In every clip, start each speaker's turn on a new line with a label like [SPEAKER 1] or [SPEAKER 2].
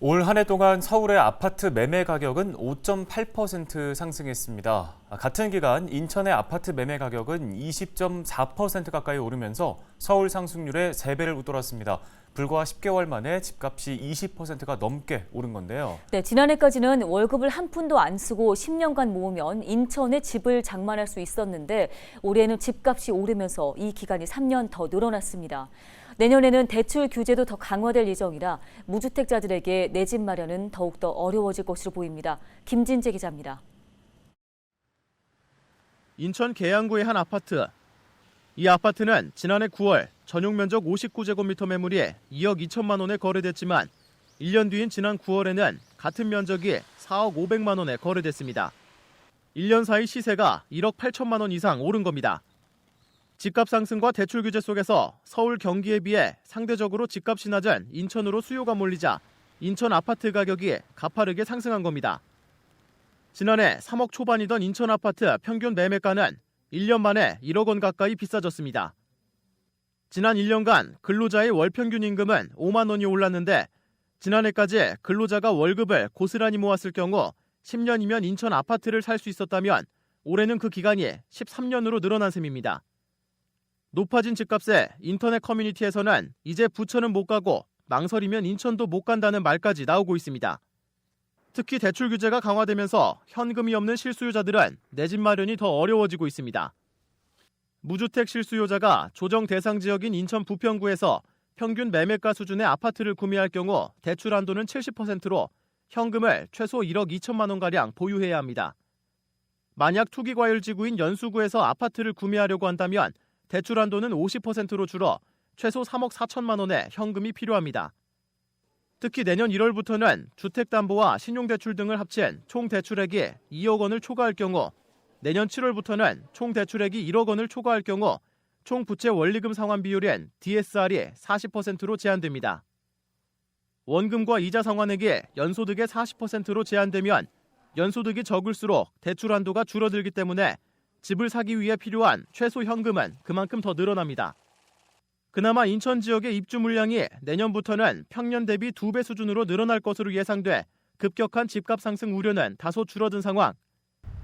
[SPEAKER 1] 올 한 해 동안 서울의 아파트 매매 가격은 5.8% 상승했습니다. 같은 기간 인천의 아파트 매매 가격은 20.4% 가까이 오르면서 서울 상승률의 3배를 웃돌았습니다. 불과 10개월 만에 집값이 20%가 넘게 오른 건데요.
[SPEAKER 2] 네, 지난해까지는 월급을 한 푼도 안 쓰고 10년간 모으면 인천에 집을 장만할 수 있었는데 올해는 집값이 오르면서 이 기간이 3년 더 늘어났습니다. 내년에는 대출 규제도 더 강화될 예정이라 무주택자들에게 내 집 마련은 더욱더 어려워질 것으로 보입니다. 김진재 기자입니다.
[SPEAKER 3] 인천 계양구의 한 아파트. 이 아파트는 지난해 9월 전용 면적 59제곱미터 매물이 2억 2천만 원에 거래됐지만 1년 뒤인 지난 9월에는 같은 면적이 4억 500만 원에 거래됐습니다. 1년 사이 시세가 1억 8천만 원 이상 오른 겁니다. 집값 상승과 대출 규제 속에서 서울 경기에 비해 상대적으로 집값이 낮은 인천으로 수요가 몰리자 인천 아파트 가격이 가파르게 상승한 겁니다. 지난해 3억 초반이던 인천 아파트 평균 매매가는 1년 만에 1억 원 가까이 비싸졌습니다. 지난 1년간 근로자의 월 평균 임금은 5만 원이 올랐는데 지난해까지 근로자가 월급을 고스란히 모았을 경우 10년이면 인천 아파트를 살 수 있었다면 올해는 그 기간이 13년으로 늘어난 셈입니다. 높아진 집값에 인터넷 커뮤니티에서는 이제 부천은 못 가고 망설이면 인천도 못 간다는 말까지 나오고 있습니다. 특히 대출 규제가 강화되면서 현금이 없는 실수요자들은 내 집 마련이 더 어려워지고 있습니다. 무주택 실수요자가 조정 대상 지역인 인천 부평구에서 평균 매매가 수준의 아파트를 구매할 경우 대출 한도는 70%로 현금을 최소 1억 2천만 원가량 보유해야 합니다. 만약 투기과열지구인 연수구에서 아파트를 구매하려고 한다면 대출 한도는 50%로 줄어 최소 3억 4천만 원의 현금이 필요합니다. 특히 내년 1월부터는 주택담보와 신용대출 등을 합친 총 대출액이 2억 원을 초과할 경우 내년 7월부터는 총 대출액이 1억 원을 초과할 경우 총 부채 원리금 상환 비율인 DSR이 40%로 제한됩니다. 원금과 이자 상환액이 연소득의 40%로 제한되면 연소득이 적을수록 대출 한도가 줄어들기 때문에 집을 사기 위해 필요한 최소 현금은 그만큼 더 늘어납니다. 그나마 인천 지역의 입주 물량이 내년부터는 평년 대비 2배 수준으로 늘어날 것으로 예상돼 급격한 집값 상승 우려는 다소 줄어든 상황.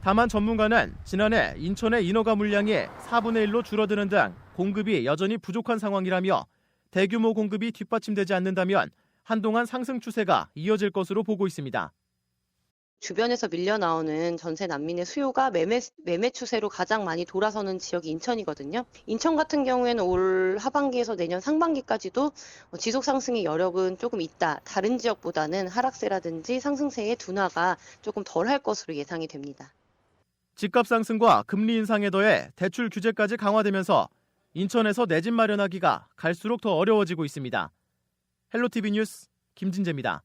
[SPEAKER 3] 다만 전문가는 지난해 인천의 인허가 물량이 4분의 1로 줄어드는 등 공급이 여전히 부족한 상황이라며 대규모 공급이 뒷받침되지 않는다면 한동안 상승 추세가 이어질 것으로 보고 있습니다.
[SPEAKER 4] 주변에서 밀려 나오는 전세 난민의 수요가 매매 추세로 가장 많이 돌아서는 지역이 인천이거든요. 인천 같은 경우에는 올 하반기에서 내년 상반기까지도 지속 상승의 여력은 조금 있다. 다른 지역보다는 하락세라든지 상승세의 둔화가 조금 덜할 것으로 예상이 됩니다.
[SPEAKER 3] 집값 상승과 금리 인상에 더해 대출 규제까지 강화되면서 인천에서 내 집 마련하기가 갈수록 더 어려워지고 있습니다. 헬로티비 뉴스 김진재입니다.